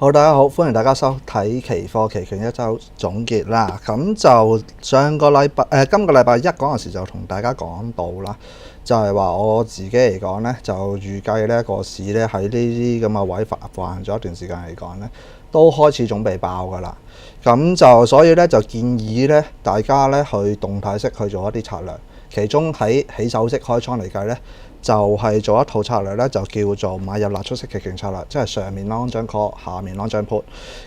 好，大家好，歡迎大家收睇期貨期權一周總結啦。咁就今個禮拜一嗰陣時就同大家講到啦，就係話我自己嚟講呢，就預計呢個市呢喺呢啲咁嘅位橫咗一段時間嚟講呢，都開始準備爆噶啦。咁就所以呢，就建議呢大家呢去動態式去做一啲策略，其中喺起手式開倉嚟計呢，就係做一套策略咧，就叫做買入納出式期權策略，即係上面 long 張 call， 下面 long 張 put。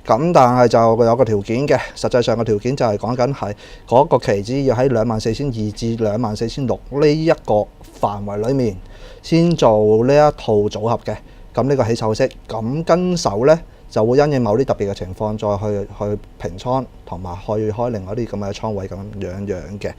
咁但係就有個條件嘅，實際上個條件就係講緊係嗰個期指要喺24,200至24,600呢一個範圍裡面先做呢一套組合嘅。咁呢個起手式，咁跟手呢就會因應某啲特別嘅情況，再去平倉同埋去開另外一啲咁嘅倉位咁樣嘅。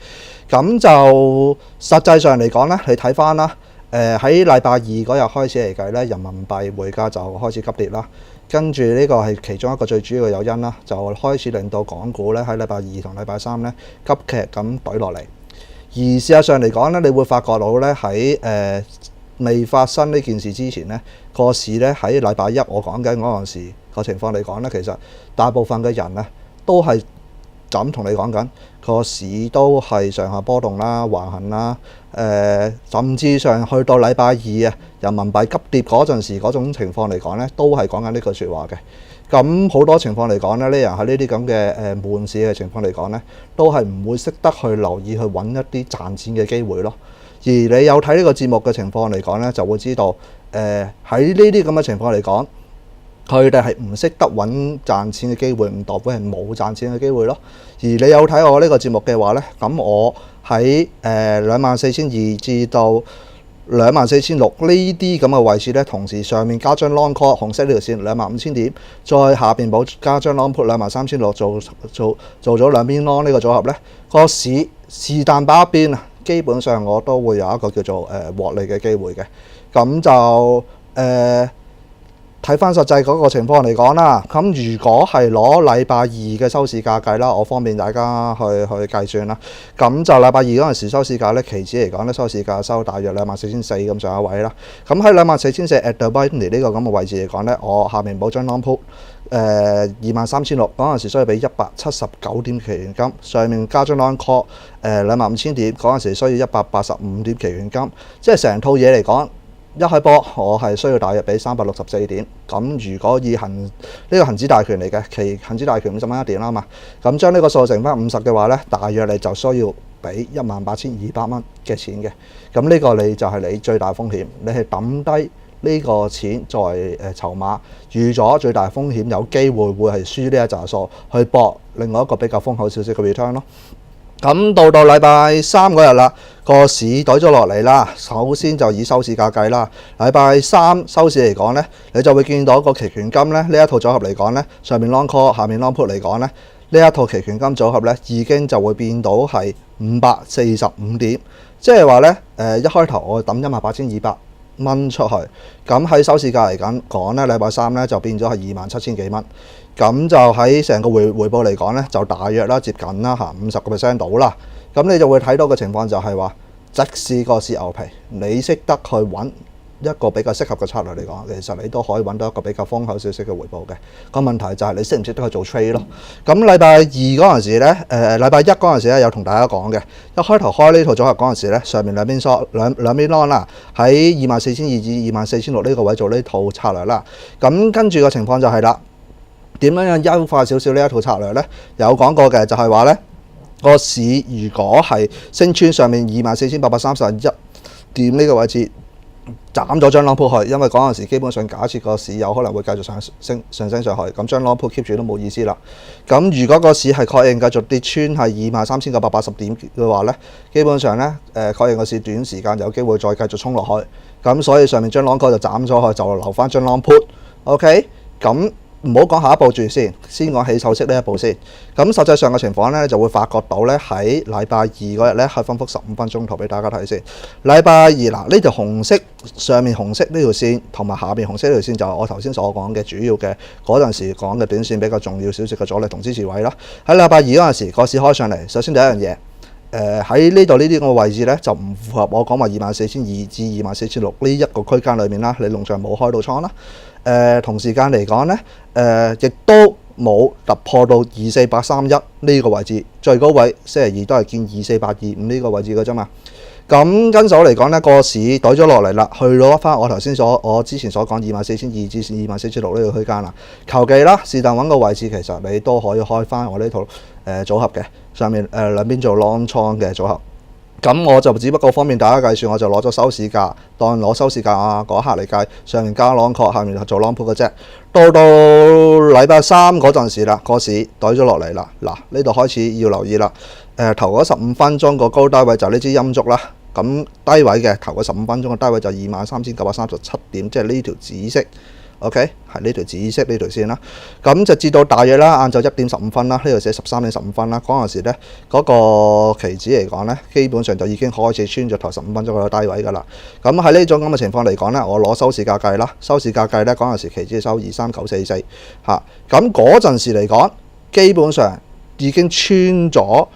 咁就實際上嚟講呢，你睇翻啦。喺禮拜二嗰日開始嚟計咧，人民幣匯價就開始急跌啦。跟住呢個係其中一個最主要嘅誘因啦，就開始令到港股咧喺禮拜二同禮拜三咧急劇咁懟落嚟。而事實上嚟講咧，你會發覺到咧喺未發生呢件事之前咧，個市咧喺禮拜一我講緊嗰陣時個情況嚟講咧，其實大部分嘅人咧都係就咁同你講緊個市都係上下波動啦、橫行啦，甚至上去到禮拜二啊，人民幣急跌嗰陣時嗰種情況嚟講呢，都係講緊呢句説話嘅。咁好多情況嚟講呢，呢人喺呢啲咁嘅悶市嘅情況嚟講呢，都係唔會識得去留意去揾一啲賺錢嘅機會咯。而你有睇呢個節目嘅情況嚟講呢，就會知道喺呢啲咁嘅情況嚟講，佢哋係唔識得揾賺錢嘅機會，唔代表係冇賺錢嘅機會咯。而你有睇我呢個節目嘅話呢，咁我喺24,200至到24,600呢啲咁嘅位置呢，同時上面加張 long call 紅色呢條線25,000點，再下邊補加張 long put 23,600做咗兩邊 long 呢個組合呢，個市是但把一邊啊，基本上我都會有一個叫做獲利嘅機會嘅。咁就睇翻實際嗰個情況嚟講啦，咁如果係攞禮拜二嘅收市價計啦，我方便大家去計算啦。咁就禮拜二嗰陣時收市價呢，期指嚟講呢，收市價收大約24,400咁上下位啦。咁喺24,400 at the money 呢個咁嘅位置嚟講呢，我下面補張 long put 23,600嗰陣時需要俾179點期權金，上面加張 long call 25,000點嗰陣時需要185點期權金，即係成套嘢嚟講。一開波我係需要大約俾364點，咁如果以呢個恆指大權嚟嘅，其恆指大權50蚊一點啦嘛，咁將呢個數乘翻50嘅話呢，大約你就需要俾18,200蚊嘅錢嘅，咁呢個你就係你最大風險，你係抌低呢個錢作為籌碼，預咗最大風險有機會會係輸呢一紮數，去搏另外一個比較豐厚少少嘅 return 咯。咁到禮拜三嗰日啦，個市懟咗落嚟啦。首先就以收市價計啦。禮拜三收市嚟講呢，你就會見到個期權金呢，呢一套組合嚟講呢，上面 long call 下面 long put 嚟講呢，呢一套期權金組合呢已經就會變到係545點，即係話呢，一開頭我抌18,200蚊出去，咁喺收市價嚟講呢，禮拜三呢就變咗係27,000幾蚊。咁就喺成個回報嚟講呢，就大約啦接近啦嚇50% 到啦。咁你就會睇到嘅情況就係話，即使個市牛皮，你識得去揾一個比較適合嘅策略嚟講，其實你都可以揾到一個比較豐厚少少嘅回報嘅。個問題就係你識唔識得去做 trade 咯。咁禮拜二嗰陣時呢，禮拜一嗰陣時呢有同大家講嘅，一開頭開呢套組合嗰陣時呢，上面兩邊 long 啦，喺24,200至24,600呢個位做呢套策略啦。咁跟住個情況就係啦。點樣優化少少呢一套策略呢？有講過嘅就係話呢個市如果係升穿上面24,831點呢個位置，斬咗張 long put 去，因為嗰陣時基本上假設個市有可能會繼續上升上去，咁張 long put keep 住都冇意思啦。咁如果個市係確認繼續跌穿係23,980點嘅話呢，基本上呢確認個市短時間有機會再繼續衝落去，咁所以上面張 long call 就斬咗去，就留翻張 long put。OK， 咁。唔好講下一步住先講起手式呢一步先。咁實際上嘅情況呢，就會發覺到呢喺禮拜二嗰日呢，係分幅15分鐘圖俾大家睇先。禮拜二嗱，呢條紅色上面紅色呢條線同埋下面紅色呢條線就係我頭先所講嘅主要嘅嗰陣時講嘅短線比較重要少少嘅阻力同支持位啦。喺禮拜二嗰陣時個市開上嚟，首先第一樣嘢。喺呢度呢啲咁嘅位置呢，就唔符合我講話24,200至24,600呢一個區間裏面啦。你龍象冇開到倉啦。同時間嚟講呢，亦都冇突破到24831呢個位置，最高位星期二都係見24825呢個位置嘅啫嘛。咁跟手嚟講呢，個市懟咗落嚟啦，去攞翻我之前所講24,200至24,600呢個區間啦。求其啦，是但揾個位置，其實你都可以開翻我呢套組合嘅，上面兩邊做 long 倉嘅組合。咁我就只不過方便大家計算，我就攞咗收市價，當攞收市價嗰刻嚟計，上面加 long call， 下面做 long put 嘅啫。到禮拜三嗰陣時啦，個市懟咗落嚟啦。嗱，呢度開始要留意啦。頭嗰15分鐘個高低位就呢支陰燭啦。咁低位嘅頭嗰15分鐘嘅低位就23,937點，即係呢條紫色。OK， 係呢條紫色呢條線啦。咁就至到大約啦，晏晝1點15分啦，呢度寫13點15分啦。嗰陣時呢，嗰個期指嚟講呢，基本上就已經開始穿咗頭15分鐘嗰個低位㗎啦。咁喺呢種咁嘅情況嚟講呢，我攞收市價計啦，收市價計呢，嗰陣時期指收23944嚇。咁嗰陣時嚟講，基本上已經穿咗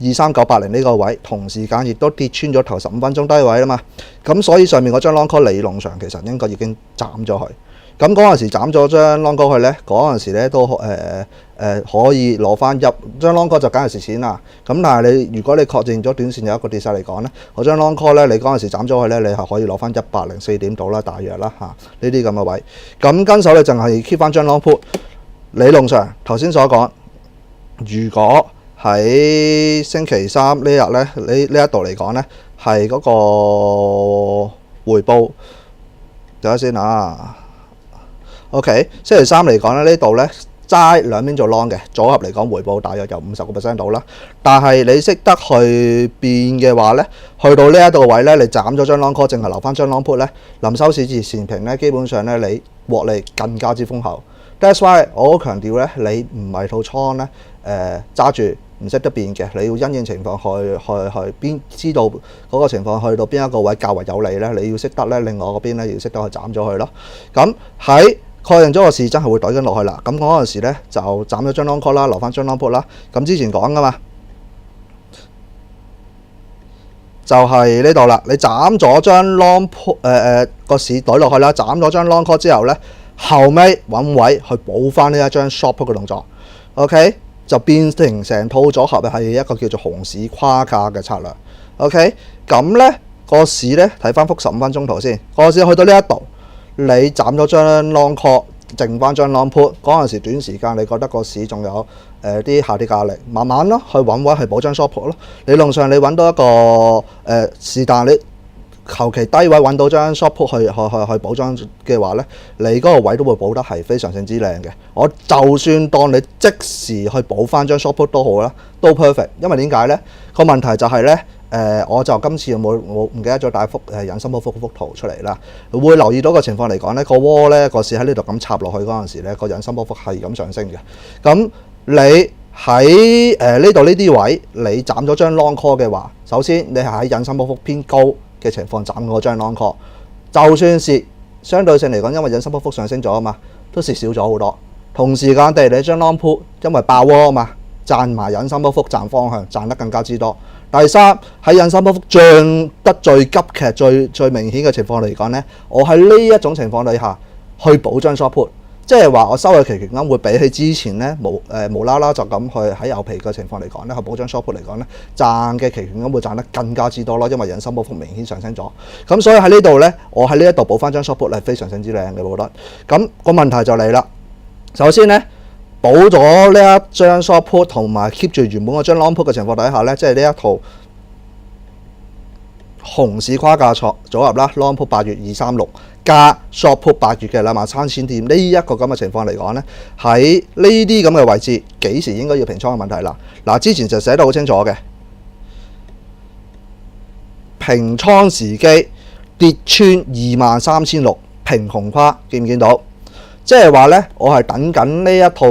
23980呢個位，同時間亦都跌穿咗頭15分鐘低位啦嘛。咁所以上面嗰張 long call 理論上其實應該已經斬咗佢。咁嗰陣時斬咗張 long call 去呢，嗰陣時呢都可以攞翻入張 long call就梗係蝕錢啦。咁但係如果你確認咗短線有一個跌勢嚟講呢，嗰張 long call 呢，你嗰陣時斬咗去呢，你係可以攞翻104點到啦，大約啦嚇呢啲咁嘅位。咁跟手你淨係 keep 翻張 long put。理論上頭先所講，如果喺星期三呢日呢，呢一度嚟講呢，係嗰個回報，等下先啊。OK， 星期三嚟講咧，呢度呢，齋兩邊做 long 嘅組合嚟講，回報大約有50% 到啦。但係你識得去變嘅話呢，去到呢一度位呢，你斬咗張 long call，淨係留翻張 long put 呢，臨收市至前平呢，基本上呢，你獲利更加之豐厚。That's why 我好強調呢，你唔係套倉呢，揸住唔識得變嘅，你要因應情況去知道嗰個情況去到邊一個位較為有利呢，你要識得呢，另外嗰邊呢，要識得去斬咗佢咯。咁喺確認咗個市真係會懟緊落去啦，咁嗰陣時呢就斬咗張 long call 啦，留翻張 long put 啦。咁之前講噶嘛，就係呢度啦。你斬咗張 long put，個市懟落去啦，斬咗張 long call 之後呢，後尾揾位去補翻呢一張 short put 嘅動作。OK， 就變成套組合係一個叫做熊市跨價嘅策略。OK， 咁呢個市呢，睇翻幅15分鐘圖先，個市去到呢一度。你斬咗張 long call， 剩翻張 long put， 嗰陣時短時間你覺得個市仲有啲下跌壓力，慢慢咯去揾位去補張 short put 咯。理論上你揾到一個是但你求其低位揾到張 short put 去補張嘅話呢，你嗰個位都會補得係非常之靚嘅。我就算當你即時去補翻張 short put 都好啦，都 perfect。因為點解呢？個問題就係呢。我就今次我唔記得咗帶幅引伸波幅圖出嚟啦。會留意到個情況嚟講呢，個窩呢個市喺呢度咁插落去嗰陣時呢，個引伸波幅係咁上升嘅。咁你喺呢度呢啲位，你斬咗張 long call 嘅話，首先你係喺引伸波幅偏高嘅情況斬嗰張 long call， 就算是相對性嚟講，因為引伸波幅上升咗啊嘛，都蝕少咗好多。同時間地你張 long put 因為爆窩啊嘛，賺埋引伸波幅賺方向，賺得更加之多。第三，喺引伸波幅漲得最急劇、最明顯嘅情況嚟講呢，我喺呢一種情況底下去補張 short put， 即係話我收嘅期權金會比起之前呢無啦啦就咁去喺有皮嘅情況嚟講呢，去補張 short put嚟講呢，賺嘅期權金會賺得更加之多咯，因為引伸波幅明顯上升咗。咁所以喺呢度呢，我喺呢一度補翻張 short put 係非常之靚嘅，我覺得。咁個問題就嚟啦，首先呢。補咗呢一張 short put 同埋 keep 住原本嗰張 long put 嘅情況底下呢，即係呢一套熊市跨價組合啦 ，long put 8月236加 short put 8月嘅23,000點呢一個咁嘅情況嚟講呢，喺呢啲咁嘅位置幾時應該要平倉嘅問題啦。嗱，之前就寫得好清楚嘅，平倉時機跌穿23,600平紅跨，見唔見到？即係話呢，我係等緊呢一套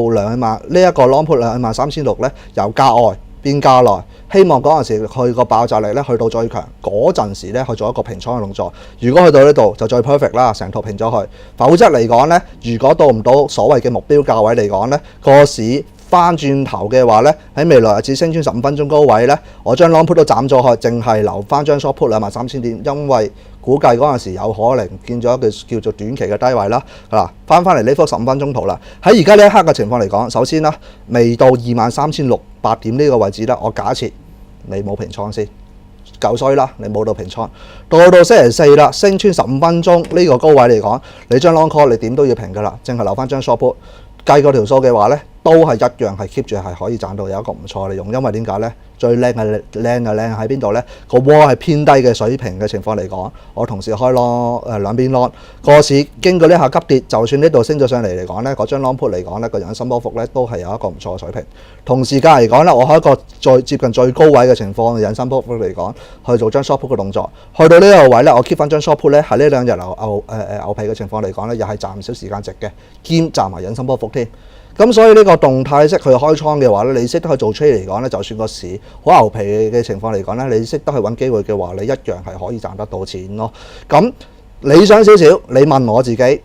呢一個 long put 23,600呢，由價外變價內，希望嗰陣時佢個爆炸力呢去到最強，嗰陣時呢去做一個平倉嘅動作。如果去到呢度就最 perfect 啦，成套平咗去。否則嚟講呢，如果到唔到所謂嘅目標價位嚟講呢，個市翻轉頭嘅話呢，喺未來日子升穿15分鐘高位呢，我將 long put 都斬咗去，淨係留翻張 short put 23,000點，因為估計嗰陣時有可能見咗一個叫做短期嘅低位啦。嗱，翻嚟呢幅15分鐘圖啦，喺而家呢一刻嘅情況嚟講，首先啦，未到23,600點呢個位置啦，我假設你冇平倉先，夠衰啦，你冇到平倉。到星期四啦，升穿15分鐘呢個高位嚟講，你張 long call 你點都要平㗎啦，淨係留翻張 short put。計嗰條數嘅話呢，都係一樣係 keep 住係可以賺到有一個唔錯嘅利用，因為點解呢？最靚喺邊度呢？個窩係偏低嘅水平嘅情況嚟講，我同時開 long 兩邊 long 個市經過呢下急跌，就算呢度升咗上嚟嚟講呢，嗰張 long put 嚟講呢，個引伸波幅呢都係有一個唔錯嘅水平。同時間嚟講呢，我開一個再接近最高位嘅情況引伸波幅嚟講，去做張 short put 嘅動作，去到呢個位呢，我 keep 翻張 short put 呢，喺呢兩日牛皮嘅情況嚟講呢，又係賺唔少時間值嘅，兼賺埋引伸波幅添。咁所以呢個動態式去開倉嘅話呢，你識得去做 trade 嚟講呢，就算個市好牛皮嘅情況嚟講呢，你識得去揾機會嘅話，你一樣係可以賺得到錢咯。咁理想少少，你問我自己，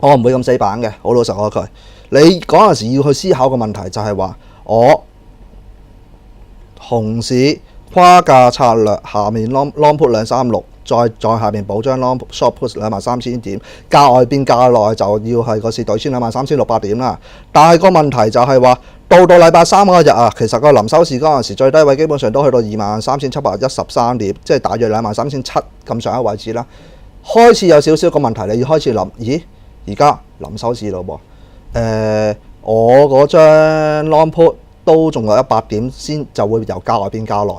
我唔會咁死板嘅，好老實講句。你嗰陣時要去思考嘅問題就係話，我熊市跨價策略下面 long put 236。再下面補張 long short put 23,000點，價外變價內就要係個市對穿23,600點啦。但係個問題就係話，到禮拜三嗰日啊，其實個臨收市嗰陣時最低位基本上都去到23,713點，即係大約23,700咁上下位置啦。開始有少少個問題，你要開始諗，咦？而家臨收市咯噃，我嗰張 long put 都仲有100點先就會由價外變價內。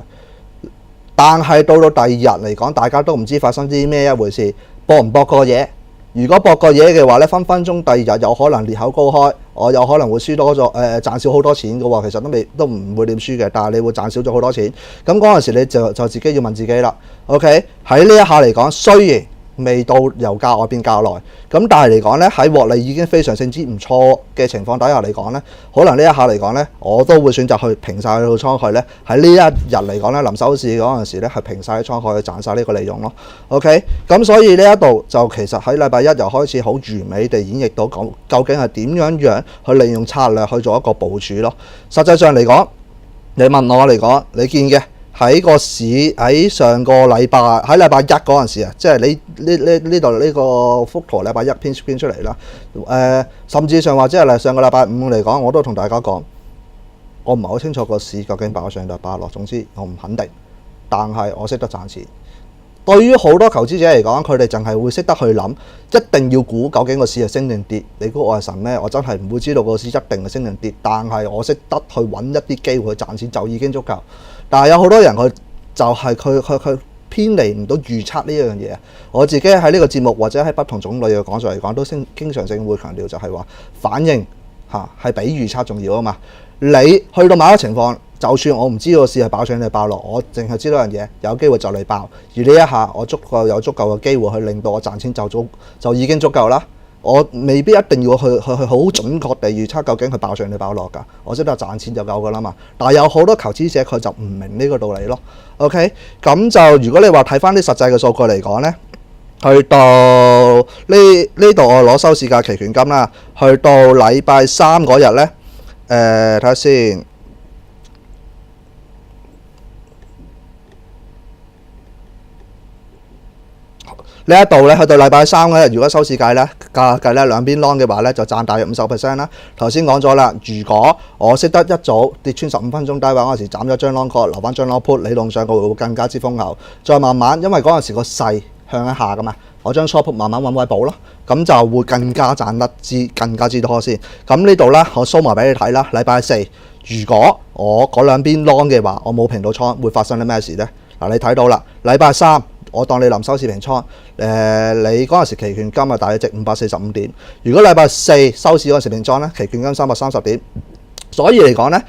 但係到第二日嚟講，大家都唔知發生啲咩一回事，博唔博個嘢？如果博個嘢嘅話呢，分分鐘第二日有可能裂口高開，我有可能會輸多咗，賺少好多錢嘅喎。其實都唔會點輸嘅，但係你會賺少咗好多錢。咁嗰陣時你就自己要問自己啦。OK， 喺呢一下嚟講，雖然未到由價外變價內，咁但係嚟講呢，喺獲利已經非常之唔錯嘅情況底下嚟講呢，可能呢一下嚟講呢，我都會選擇去平晒個倉去呢。喺呢一日嚟講呢，臨收市嗰陣時呢，係平晒啲倉去賺晒呢個利用咯。OK， 咁所以呢一度就其實喺禮拜一又開始好完美地演繹到究竟係點樣去利用策略去做一個部署咯。實際上嚟講，你問我嚟講，你見嘅。喺個市喺上個禮拜喺禮拜一嗰陣時啊，即係呢度呢個幅圖禮拜一編出嚟啦。甚至上或者係上個禮拜五嚟講，我都同大家講，我唔係好清楚個市究竟爆上定爆落。總之我唔肯定，但係我識得賺錢。對於好多投資者嚟講，佢哋淨係會識得去諗，一定要估究竟個市係升定跌。你估我係神咩？我真係唔會知道個市一定係升定跌，但係我識得去揾一啲機會去賺錢就已經足夠。但係有好多人佢就係佢偏離唔到預測呢樣嘢。我自己喺呢個節目或者喺不同種類嘅講座嚟講，都經常性會強調就係話反應係比預測重要啊嘛。你去到某一個情況，就算我唔知個市係爆上定爆落，我淨係知道樣嘢有機會就嚟爆，而呢一下我有足夠嘅機會去令到我賺錢就已經足夠啦。我未必一定要去好準確地預測究竟佢爆上定爆落㗎，我識得賺錢就夠㗎啦嘛。但係有好多投資者佢就唔明呢個道理咯。OK， 咁就如果你話睇翻啲實際嘅數據嚟講呢，去到呢度我攞收市價期權金啦，去到禮拜三嗰日呢，睇下先。呢一度咧，去到禮拜三嗰日，如果收市計咧，計咧兩邊 long 嘅話咧，就賺大約50%啦。頭先講咗啦，如果我識得一早跌穿15分鐘低位嗰陣時，斬咗張 long call，留翻張 long put，理論上佢會更加之豐厚。再慢慢，因為嗰陣時個勢向一下噶嘛，我將 short put 慢慢揾位補咯，咁就會更加賺得更加之多先。咁呢度咧，我 show 埋俾你睇啦。禮拜四，如果我嗰兩邊 long 嘅話，我冇平到倉，會發生啲咩事咧？嗱，你睇到啦，禮拜三。我當你臨收市平倉，你嗰陣時期權金啊，大約值545點。如果禮拜四收市嗰陣時平倉咧，期權金330點。所以嚟講咧，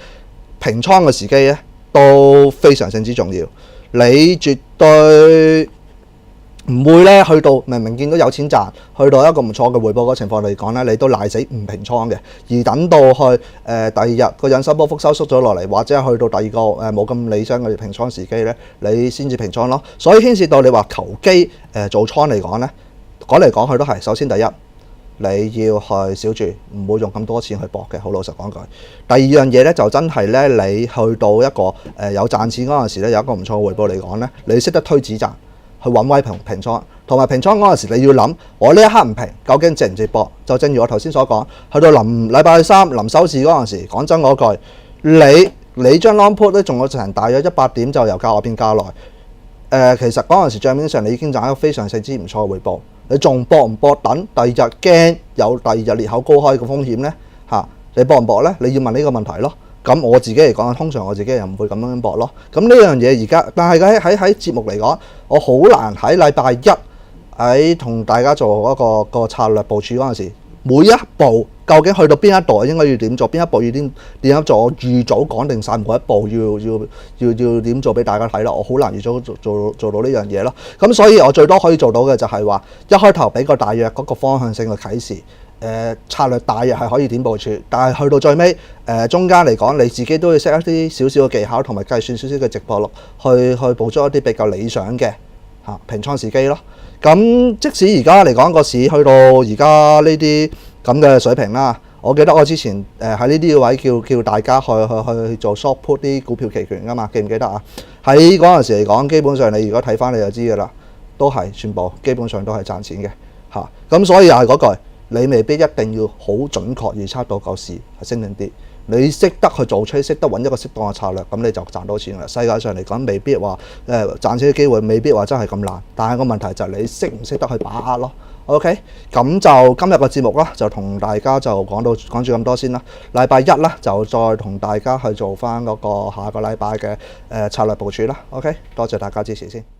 平倉嘅時機咧都非常之重要。你絕對唔會咧去到明明見到有錢賺，去到一個唔錯嘅回報嘅情況嚟講咧，你都賴死唔平倉嘅。而等到去第二日個引伸波幅收縮咗落嚟，或者去到第二個冇咁理想嘅平倉時機咧，你先至平倉咯。所以牽涉到你話投機做倉嚟講咧，講嚟講去都係首先第一，你要去少注，唔會用咁多錢去搏嘅。好老實講句。第二樣嘢咧就真係咧，你去到一個有賺錢嗰陣時咧，有一個唔錯嘅回報嚟講咧，你識得推止賺。去揾位平倉，同埋平倉嗰陣時你要諗，我呢一刻唔平，究竟值唔值博？就正如我頭先所講，去到禮拜三臨收市嗰陣時，講真嗰句，你張 long put 咧仲有成大約100點就由價外變價內。其實嗰陣時帳面上你已經賺一個非常之唔錯嘅回報，你仲搏唔搏等第二日驚有第二日裂口高開嘅風險呢？你搏唔搏呢？你要問呢個問題咯。咁我自己嚟講，通常我自己又唔會咁樣搏咯。咁呢樣嘢而家，但係喺節目嚟講，我好難喺禮拜一喺同大家做嗰個策略部署嗰陣時，每一步究竟去到邊一度應該要點做，邊一步要點樣做，我預早講定晒每一步要點做俾大家睇啦。我好難預早做到呢樣嘢咯。咁所以我最多可以做到嘅就係話，一開頭俾個大約嗰個方向性嘅啟示。策略大約係可以點部署，但係去到最尾中間嚟講，你自己都要識一啲少少嘅技巧同埋計算少少嘅值博率，去捕捉一啲比較理想嘅平倉時機咯。咁即使而家嚟講個市去到而家呢啲咁嘅水平啦，我記得我之前喺呢啲位叫大家去做 short put 啲股票期權㗎嘛，記唔記得啊？喺嗰陣時嚟講，基本上你如果睇翻你就知㗎啦，都係全部基本上都係賺錢嘅咁所以又係嗰句。你未必一定要好準確預測到個市係升定跌，你識得去做出，識得揾一個適當嘅策略，咁你就賺到錢啦。世界上嚟講，未必話賺錢嘅機會未必話真係咁難，但係個問題就係你識唔識得去把握咯。OK， 咁就今日個節目啦，就同大家就講住咁多先啦。禮拜一啦，就再同大家去做翻嗰個下個禮拜嘅策略部署啦。OK， 多謝大家支持先。